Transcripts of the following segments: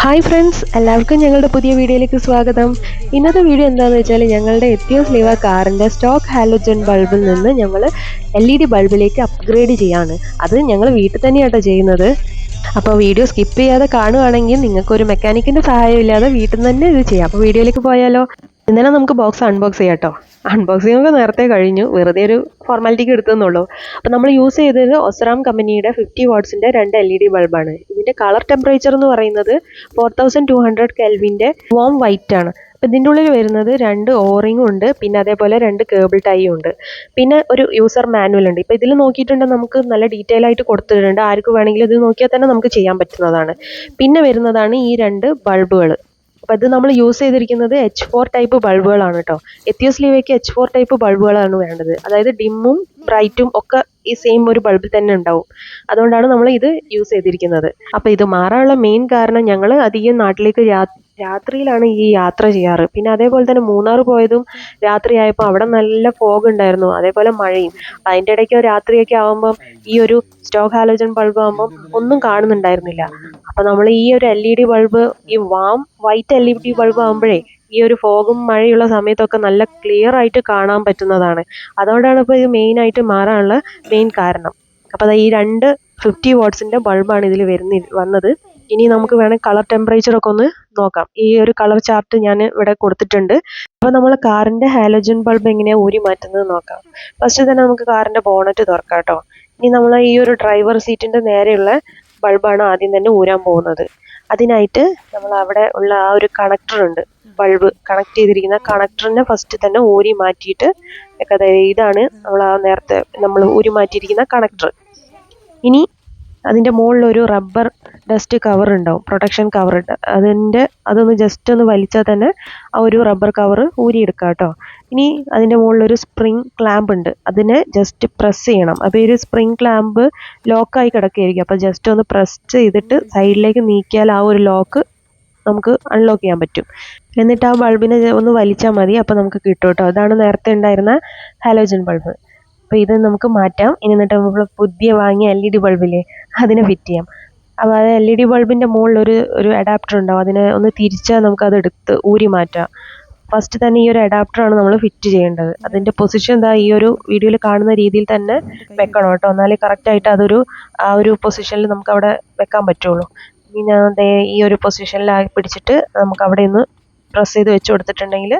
Hi friends, എല്ലാവർക്കും ഞങ്ങളുടെ പുതിയ വീഡിയോയിലേക്ക് സ്വാഗതം. ഇന്നത്തെ വീഡിയോ എന്താണെന്ന് വെച്ചാൽ ഞങ്ങളുടെ എത്തിയോസ് ലിവ കാറിൻ്റെ സ്റ്റോക്ക് ഹാലോജൻ ബൾബിൽ നിന്ന് ഞങ്ങൾ LED ബൾബിലേക്ക് അപ്ഗ്രേഡ് ചെയ്യാണ്. അത് ഞങ്ങൾ വീട്ടിൽ തന്നെയാട്ടോ ചെയ്യുന്നത്. അപ്പോൾ വീഡിയോ സ്കിപ്പ് ചെയ്യാതെ കാണുകയാണെങ്കിൽ നിങ്ങൾക്കൊരു മെക്കാനിക്കിൻ്റെ സഹായം ഇല്ലാതെ വീട്ടിൽ നിന്ന് തന്നെ ഇത് ചെയ്യാം. അപ്പോൾ വീഡിയോയിലേക്ക് പോയാലോ? ഇന്നലെ നമുക്ക് ബോക്സ് അൺബോക്സ് ചെയ്യാം കേട്ടോ. അൺബോക്സിംഗ് ഒക്കെ നേരത്തെ കഴിഞ്ഞു, വെറുതെ ഒരു ഫോർമാലിറ്റിക്ക് എടുത്തെന്നുള്ളൂ. അപ്പോൾ നമ്മൾ യൂസ് ചെയ്തത് ഒസ്റാം കമ്പനിയുടെ 50 വാട്ട്സിൻ്റെ 2 LED ബൾബാണ്. ഇതിൻ്റെ കളർ ടെമ്പറേച്ചർ എന്ന് പറയുന്നത് 4200 കെൽവിൻ്റെ വോം വൈറ്റ് ആണ്. അപ്പോൾ ഇതിൻ്റെ ഉള്ളിൽ വരുന്നത് 2 ഓറിങ്ങും ഉണ്ട്, പിന്നെ അതേപോലെ 2 കേബിൾ ടൈയും ഉണ്ട്, പിന്നെ ഒരു യൂസർ മാനുവൽ ഉണ്ട്. ഇപ്പോൾ ഇതിൽ നോക്കിയിട്ടുണ്ടെങ്കിൽ നമുക്ക് നല്ല ഡീറ്റെയിൽ ആയിട്ട് കൊടുത്തിട്ടുണ്ട്. ആർക്ക് വേണമെങ്കിലും ഇത് നോക്കിയാൽ തന്നെ നമുക്ക് ചെയ്യാൻ പറ്റുന്നതാണ്. പിന്നെ വരുന്നതാണ് ഈ 2 ബൾബുകൾ. അപ്പോൾ ഇത് നമ്മൾ യൂസ് ചെയ്തിരിക്കുന്നത് H4 ടൈപ്പ് ബൾബുകളാണ് കേട്ടോ. എത്തിയോസ് ലിവയ്ക്ക് H4 ടൈപ്പ് ബൾബുകളാണ് വേണ്ടത്. അതായത് ഡിമ്മും ബ്രൈറ്റും ഒക്കെ ഈ സെയിം ഒരു ബൾബിൽ തന്നെ ഉണ്ടാവും. അതുകൊണ്ടാണ് നമ്മൾ ഇത് യൂസ് ചെയ്തിരിക്കുന്നത്. അപ്പോൾ ഇത് മാറാനുള്ള മെയിൻ കാരണം ഞങ്ങൾ അധികം നാട്ടിലേക്ക് രാത്രിയിലാണ് ഈ യാത്ര ചെയ്യാറ്. പിന്നെ അതേപോലെ തന്നെ മൂന്നാർ പോയതും രാത്രിയായപ്പോൾ അവിടെ നല്ല ഫോഗ് ഉണ്ടായിരുന്നു, അതേപോലെ മഴയും. അതിൻ്റെ ഇടയ്ക്ക് രാത്രിയൊക്കെ ആകുമ്പം ഈ ഒരു സ്റ്റോക്ക് ഹാലോജൻ ബൾബ് ആകുമ്പം ഒന്നും കാണുന്നുണ്ടായിരുന്നില്ല. അപ്പോൾ നമ്മൾ ഈ ഒരു LED ബൾബ്, ഈ വാം വൈറ്റ് LED ബൾബ് ആകുമ്പോഴേ ഈ ഒരു ഫോഗും മഴയുള്ള സമയത്തൊക്കെ നല്ല ക്ലിയർ ആയിട്ട് കാണാൻ പറ്റുന്നതാണ്. അതുകൊണ്ടാണ് ഇപ്പോൾ ഇത് മെയിനായിട്ട് മാറാനുള്ള മെയിൻ കാരണം. അപ്പോൾ ഈ 2 50 വാട്ട്സിൻ്റെ ബൾബാണ് ഇതിൽ വന്നത്. ഇനി നമുക്ക് വേണമെങ്കിൽ കളർ ടെമ്പറേച്ചറൊക്കെ ഒന്ന് നോക്കാം. ഈ ഒരു കളർ ചാർട്ട് ഞാൻ ഇവിടെ കൊടുത്തിട്ടുണ്ട്. അപ്പോൾ നമ്മൾ കാറിൻ്റെ ഹാലോജൻ ബൾബ് എങ്ങനെയാണ് ഊരി മാറ്റുന്നത് നോക്കാം. ഫസ്റ്റ് തന്നെ നമുക്ക് കാറിൻ്റെ ബോണറ്റ് തുറക്കാം കേട്ടോ. ഇനി നമ്മൾ ഈ ഒരു ഡ്രൈവർ സീറ്റിൻ്റെ നേരെയുള്ള ബൾബാണ് ആദ്യം തന്നെ ഊരാൻ പോകുന്നത്. അതിനായിട്ട് നമ്മൾ അവിടെ ഉള്ള ആ ഒരു കണക്ടർ ഉണ്ട്, ബൾബ് കണക്ട് ചെയ്തിരിക്കുന്ന കണക്ടറിനെ ഫസ്റ്റ് തന്നെ ഊരി മാറ്റിയിട്ട് ഇതാണ് നേരത്തെ നമ്മൾ ഊരി മാറ്റിയിരിക്കുന്ന കണക്ടർ. ഇനി അതിൻ്റെ മുകളിലൊരു റബ്ബർ ഡസ്റ്റ് കവർ ഉണ്ടാവും, പ്രൊട്ടക്ഷൻ കവർ. അതൊന്ന് ജസ്റ്റ് ഒന്ന് വലിച്ചാൽ തന്നെ ആ ഒരു റബ്ബർ കവർ ഊരിയെടുക്കാം കേട്ടോ. ഇനി അതിൻ്റെ മുകളിലൊരു സ്പ്രിങ് ക്ലാമ്പ് ഉണ്ട്, അതിനെ ജസ്റ്റ് പ്രസ് ചെയ്യണം. അപ്പോൾ ഈ ഒരു സ്പ്രിങ് ക്ലാമ്പ് ലോക്കായി കിടക്കുകയായിരിക്കും. അപ്പോൾ ജസ്റ്റ് ഒന്ന് പ്രസ് ചെയ്തിട്ട് സൈഡിലേക്ക് നീക്കിയാൽ ആ ഒരു ലോക്ക് നമുക്ക് അൺലോക്ക് ചെയ്യാൻ പറ്റും. എന്നിട്ട് ആ ബൾബിനെ ഒന്ന് വലിച്ചാൽ മതി, അപ്പോൾ നമുക്ക് കിട്ടും കേട്ടോ. അതാണ് നേരത്തെ ഉണ്ടായിരുന്ന ഹാലോജൻ ബൾബ്. അപ്പോൾ ഇത് നമുക്ക് മാറ്റാം. എന്നിട്ട് നമ്മൾ പുതിയ വാങ്ങിയ LED ബൾബില്ലേ, അതിനെ ഫിറ്റ് ചെയ്യാം. അപ്പോൾ അത് LED ബൾബിൻ്റെ മുകളിൽ ഒരു അഡാപ്റ്റർ ഉണ്ടാവും, അതിനെ ഒന്ന് തിരിച്ചാൽ നമുക്കത് എടുത്ത് ഊരി മാറ്റാം. ഫസ്റ്റ് തന്നെ ഈ ഒരു അഡാപ്റ്ററാണ് നമ്മൾ ഫിറ്റ് ചെയ്യേണ്ടത്. അതിൻ്റെ പൊസിഷൻ ഈ ഒരു വീഡിയോയിൽ കാണുന്ന രീതിയിൽ തന്നെ വെക്കണം കേട്ടോ, എന്നാലേ കറക്റ്റായിട്ട് ആ ഒരു പൊസിഷനിൽ നമുക്ക് അവിടെ വെക്കാൻ പറ്റുള്ളൂ. ഇനി ഈ ഒരു പൊസിഷനിൽ പിടിച്ചിട്ട് നമുക്ക് അവിടെ ഒന്ന് പ്രസ് ചെയ്ത് വെച്ച് കൊടുത്തിട്ടുണ്ടെങ്കിൽ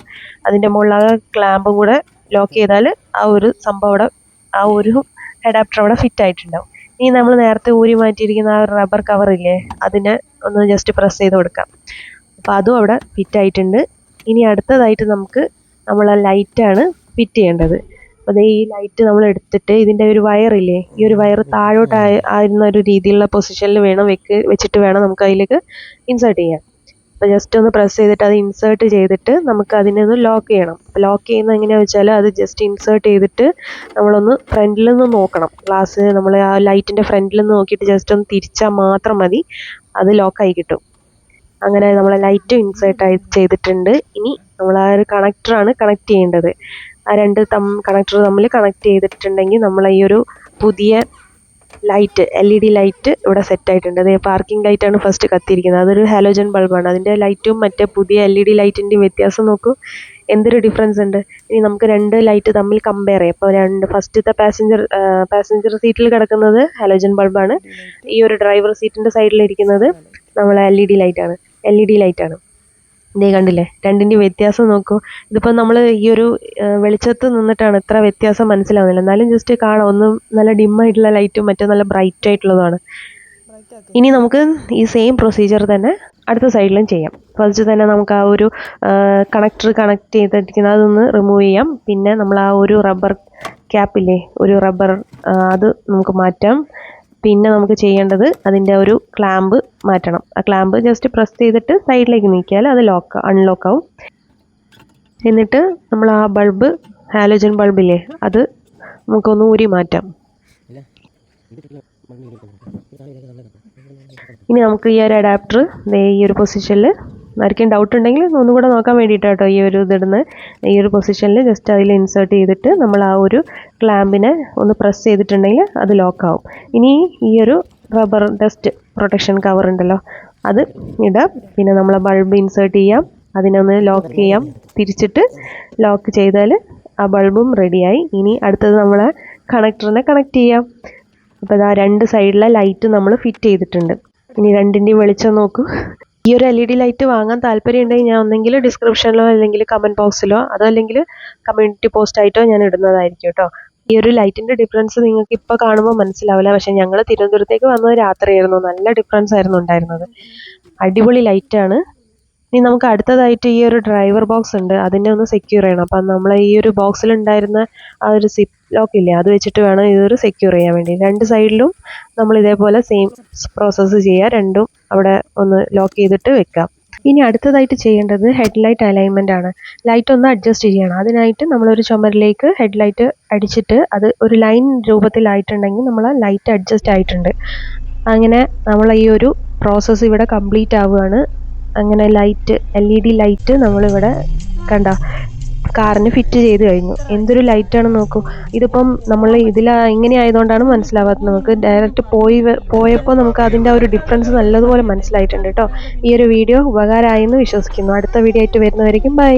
അതിൻ്റെ മുകളിൽ ആ ക്ലാമ്പും കൂടെ ലോക്ക് ചെയ്താൽ ആ ഒരു സംഭവം ആ ഒരു അഡാപ്റ്റർ അവിടെ ഫിറ്റ് ആയിട്ടുണ്ടാവും. ഇനി നമ്മൾ നേരത്തെ ഊരി മാറ്റിയിരിക്കുന്ന ആ റബ്ബർ കവറില്ലേ, അതിനെ ഒന്ന് ജസ്റ്റ് പ്രസ് ചെയ്ത് കൊടുക്കാം. അപ്പോൾ അതും അവിടെ ഫിറ്റ് ആയിട്ടുണ്ട്. ഇനി അടുത്തതായിട്ട് നമ്മൾ ലൈറ്റാണ് ഫിറ്റ് ചെയ്യേണ്ടത്. അപ്പോൾ ഈ ലൈറ്റ് നമ്മൾ എടുത്തിട്ട് ഇതിൻ്റെ ഒരു വയറില്ലേ, ഈ ഒരു വയർ താഴോട്ട് ആയിരുന്ന ഒരു രീതിയിലുള്ള പൊസിഷനിൽ വെച്ചിട്ട് വേണം നമുക്ക് അതിലേക്ക് ഇൻസേർട്ട് ചെയ്യാൻ. അപ്പോൾ ജസ്റ്റ് ഒന്ന് പ്രസ് ചെയ്തിട്ട് അത് ഇൻസേർട്ട് ചെയ്തിട്ട് നമുക്ക് അതിനെ ഒന്ന് ലോക്ക് ചെയ്യണം. അപ്പോൾ ലോക്ക് ചെയ്യുന്നത് എങ്ങനെയാണെന്ന് വെച്ചാൽ അത് ജസ്റ്റ് ഇൻസേർട്ട് ചെയ്തിട്ട് നമ്മളൊന്ന് ഫ്രണ്ടിൽ നിന്ന് നോക്കണം. ഗ്ലാസ് നമ്മൾ ആ ലൈറ്റിൻ്റെ ഫ്രണ്ടിൽ നിന്ന് നോക്കിയിട്ട് ജസ്റ്റ് ഒന്ന് തിരിച്ചാൽ മാത്രം മതി, അത് ലോക്കായി കിട്ടും. അങ്ങനെ നമ്മൾ ലൈറ്റ് ഇൻസേർട്ട് ചെയ്തിട്ടുണ്ട്. ഇനി നമ്മൾ ആ ഒരു കണക്ടറാണ് കണക്ട് ചെയ്യേണ്ടത്. ആ 2 കണക്ടർ തമ്മിൽ കണക്ട് ചെയ്തിട്ടുണ്ടെങ്കിൽ നമ്മൾ ഈ ഒരു പുതിയ ലൈറ്റ് LED ലൈറ്റ് ഇവിടെ സെറ്റ് ആയിട്ടുണ്ട്. അത് പാർക്കിംഗ് ലൈറ്റാണ് ഫസ്റ്റ് കത്തിയിരിക്കുന്നത്. അതൊരു ഹാലോജൻ ബൾബാണ്. അതിൻ്റെ ലൈറ്റും മറ്റേ പുതിയ LED ലൈറ്റിൻ്റെ വ്യത്യാസം നോക്കൂ, എന്തൊരു ഡിഫറൻസ് ഉണ്ട്. ഇനി നമുക്ക് 2 ലൈറ്റ് തമ്മിൽ കമ്പയർ ചെയ്യാം. അപ്പോൾ ഫസ്റ്റത്തെ പാസഞ്ചർ സീറ്റിൽ കിടക്കുന്നത് ഹാലോജൻ ബൾബാണ്. ഈ ഒരു ഡ്രൈവർ സീറ്റിൻ്റെ സൈഡിലിരിക്കുന്നത് നമ്മൾ LED ലൈറ്റാണ്. ഇതേ കണ്ടില്ലേ, രണ്ടിൻ്റെ വ്യത്യാസം നോക്കൂ. ഇതിപ്പോൾ നമ്മൾ ഈ ഒരു വെളിച്ചത്ത് നിന്നിട്ടാണ് ഇത്ര വ്യത്യാസം മനസ്സിലാവുന്നില്ല, എന്നാലും ജസ്റ്റ് കാണാം. ഒന്ന് നല്ല ഡിമ്മായിട്ടുള്ള ലൈറ്റും മറ്റേ നല്ല ബ്രൈറ്റ് ആയിട്ടുള്ളതാണ്. ഇനി നമുക്ക് ഈ സെയിം പ്രൊസീജിയർ തന്നെ അടുത്ത സൈഡിലും ചെയ്യാം. ഫസ്റ്റ് തന്നെ നമുക്ക് ആ ഒരു കണക്ടർ കണക്ട് ചെയ്തിരിക്കുന്നത് അതൊന്ന് റിമൂവ് ചെയ്യാം. പിന്നെ നമ്മൾ ആ ഒരു റബ്ബർ ക്യാപ്പില്ലേ, ഒരു റബ്ബർ അത് നമുക്ക് മാറ്റാം. പിന്നെ നമുക്ക് ചെയ്യേണ്ടത് അതിൻ്റെ ഒരു ക്ലാമ്പ് മാറ്റണം. ആ ക്ലാമ്പ് ജസ്റ്റ് പ്രസ് ചെയ്തിട്ട് സൈഡിലേക്ക് നീക്കിയാൽ അത് അൺലോക്ക് ആവും. എന്നിട്ട് നമ്മൾ ആ ബൾബ്, ഹാലോജൻ ബൾബില്ലേ, അത് നമുക്കൊന്ന് ഊരി മാറ്റാം. ഇനി നമുക്ക് ഈ ഒരു അഡാപ്റ്റർ ഈ ഒരു പൊസിഷനിൽ, ആർക്കും ഡൗട്ട് ഉണ്ടെങ്കിൽ ഒന്നും കൂടെ നോക്കാൻ വേണ്ടിയിട്ടാണ് കേട്ടോ ഈ ഒരു ഈ ഒരു പൊസിഷനിൽ ജസ്റ്റ് അതിൽ ഇൻസേർട്ട് ചെയ്തിട്ട് നമ്മൾ ആ ഒരു ക്ലാമ്പിനെ ഒന്ന് പ്രസ് ചെയ്തിട്ടുണ്ടെങ്കിൽ അത് ലോക്കാവും. ഇനി ഈ ഒരു റബ്ബർ ഡസ്റ്റ് പ്രൊട്ടക്ഷൻ കവർ ഉണ്ടല്ലോ, അത് ഇടാം. പിന്നെ നമ്മൾ ബൾബ് ഇൻസേർട്ട് ചെയ്യാം, അതിനൊന്ന് ലോക്ക് ചെയ്യാം, തിരിച്ചിട്ട് ലോക്ക് ചെയ്താൽ ആ ബൾബും റെഡിയായി. ഇനി അടുത്തത് നമ്മൾ കണക്ടറിനെ കണക്ട് ചെയ്യാം. അപ്പോൾ ഇതാ 2 സൈഡിലെ ലൈറ്റ് നമ്മൾ ഫിറ്റ് ചെയ്തിട്ടുണ്ട്. ഇനി രണ്ടിൻ്റെയും വെളിച്ചം നോക്കൂ. ഈ ഒരു LED ലൈറ്റ് വാങ്ങാൻ താല്പര്യം ഉണ്ടെങ്കിൽ ഞാൻ ഒന്നെങ്കിൽ ഡിസ്ക്രിപ്ഷനിലോ അല്ലെങ്കിൽ കമൻറ്റ് ബോക്സിലോ അതോ അല്ലെങ്കിൽ കമ്മ്യൂണിറ്റി പോസ്റ്റായിട്ടോ ഞാൻ ഇടുന്നതായിരിക്കും കേട്ടോ. ഈ ഒരു ലൈറ്റിൻ്റെ ഡിഫറൻസ് നിങ്ങൾക്ക് ഇപ്പോൾ കാണുമ്പോൾ മനസ്സിലാവില്ല, പക്ഷേ ഞങ്ങൾ തിരുവനന്തപുരത്തേക്ക് വന്നത് രാത്രിയായിരുന്നു. നല്ല ഡിഫറൻസ് ആയിരുന്നു ഉണ്ടായിരുന്നത്. അടിപൊളി ലൈറ്റാണ്. ഇനി നമുക്ക് അടുത്തതായിട്ട് ഈ ഒരു ഡ്രൈവർ ബോക്സ് ഉണ്ട്, അതിനെ ഒന്ന് സെക്യൂർ ചെയ്യണം. അപ്പം നമ്മൾ ഈ ഒരു ബോക്സിലുണ്ടായിരുന്ന ആ ഒരു സിപ്പ് ലോക്ക് ഇല്ലേ, അത് വെച്ചിട്ട് വേണം ഇതൊരു സെക്യൂർ ചെയ്യാൻ വേണ്ടി. 2 സൈഡിലും നമ്മൾ ഇതേപോലെ സെയിം പ്രോസസ്സ് ചെയ്യുക. രണ്ടും അവിടെ ഒന്ന് ലോക്ക് ചെയ്തിട്ട് വെക്കാം. ഇനി അടുത്തതായിട്ട് ചെയ്യേണ്ടത് ഹെഡ്ലൈറ്റ് അലൈൻമെൻ്റ് ആണ്. ലൈറ്റ് ഒന്ന് അഡ്ജസ്റ്റ് ചെയ്യണം. അതിനായിട്ട് നമ്മളൊരു ചുമരിലേക്ക് ഹെഡ്ലൈറ്റ് അടിച്ചിട്ട് അത് ഒരു ലൈൻ രൂപത്തിലായിട്ടുണ്ടെങ്കിൽ നമ്മൾ ലൈറ്റ് അഡ്ജസ്റ്റ് ആയിട്ടുണ്ട്. അങ്ങനെ നമ്മൾ ഈ ഒരു പ്രോസസ്സ് ഇവിടെ കംപ്ലീറ്റ് ആവുകയാണ്. അങ്ങനെ ലൈറ്റ് LED ലൈറ്റ് നമ്മളിവിടെ കണ്ട കാറിന് ഫിറ്റ് ചെയ്ത് കഴിഞ്ഞു. എന്തൊരു ലൈറ്റാണ് നോക്കൂ. ഇതിപ്പം നമ്മൾ ഇങ്ങനെ ആയതുകൊണ്ടാണ് മനസ്സിലാവാത്തത്. നമുക്ക് ഡയറക്റ്റ് പോയപ്പോൾ നമുക്ക് അതിൻ്റെ ഒരു ഡിഫറൻസ് നല്ലതുപോലെ മനസ്സിലായിട്ടുണ്ട് കേട്ടോ. ഈ ഒരു വീഡിയോ ഉപകാരമായെന്ന് വിശ്വസിക്കുന്നു. അടുത്ത വീഡിയോ ആയിട്ട് വരുന്നവരേക്കും ബൈ.